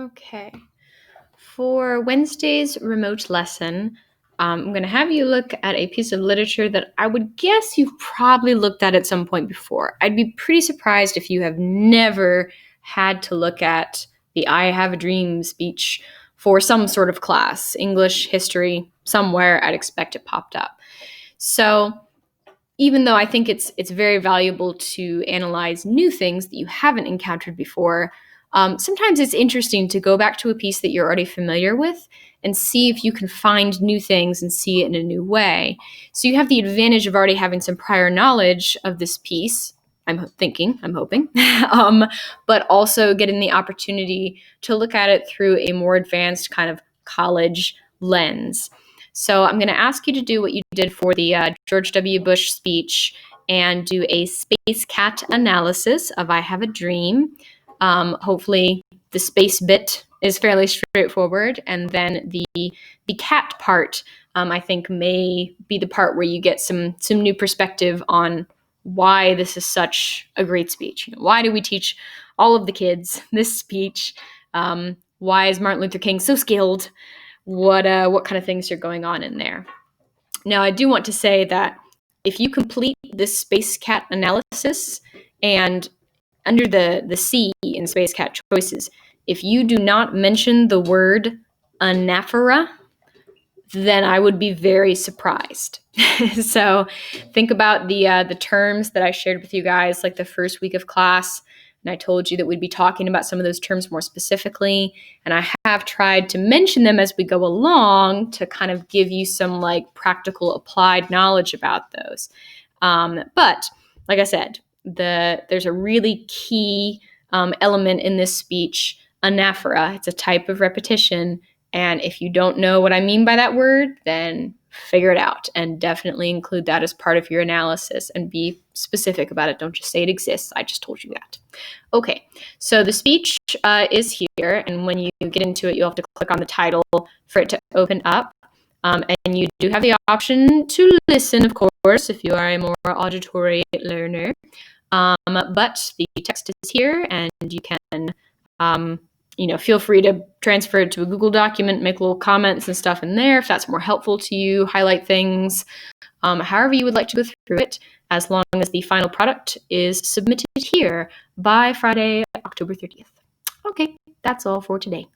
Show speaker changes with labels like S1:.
S1: Okay. For Wednesday's remote lesson, I'm going to have you look at a piece of literature that I would guess you've probably looked at some point before. I'd be pretty surprised if you have never had to look at the I Have a Dream speech for some sort of class, English, history, somewhere I'd expect it popped up. So even though I think it's very valuable to analyze new things that you haven't encountered before, sometimes it's interesting to go back to a piece that you're already familiar with and see if you can find new things and see it in a new way. So you have the advantage of already having some prior knowledge of this piece, I'm hoping, but also getting the opportunity to look at it through a more advanced kind of college lens. So I'm going to ask you to do what you did for the George W. Bush speech and do a space cat analysis of I Have a Dream. Hopefully the space bit is fairly straightforward, and then the cat part I think may be the part where you get some new perspective on why this is such a great speech. Why do we teach all of the kids this speech? Why is Martin Luther King so skilled? What kind of things are going on in there? Now, I do want to say that if you complete this Space Cat analysis, and under the C in Space Cat choices, if you do not mention the word anaphora, then I would be very surprised. So think about the terms that I shared with you guys, like the first week of class. And I told you that we'd be talking about some of those terms more specifically. And I have tried to mention them as we go along to kind of give you some like practical applied knowledge about those. But like I said, there's a really key element in this speech, anaphora. It's a type of repetition. And if you don't know what I mean by that word, then figure it out and definitely include that as part of your analysis and be specific about it. Don't just say it exists. I just told you that. Okay, so the speech is here, and when you get into it, you'll have to click on the title for it to open up. And you do have the option to listen, of course, if you are a more auditory learner. But the text is here, and you can feel free to transfer it to a Google document, make little comments and stuff in there if that's more helpful to you, highlight things, however you would like to go through it, as long as the final product is submitted here by Friday, October 30th. Okay, that's all for today.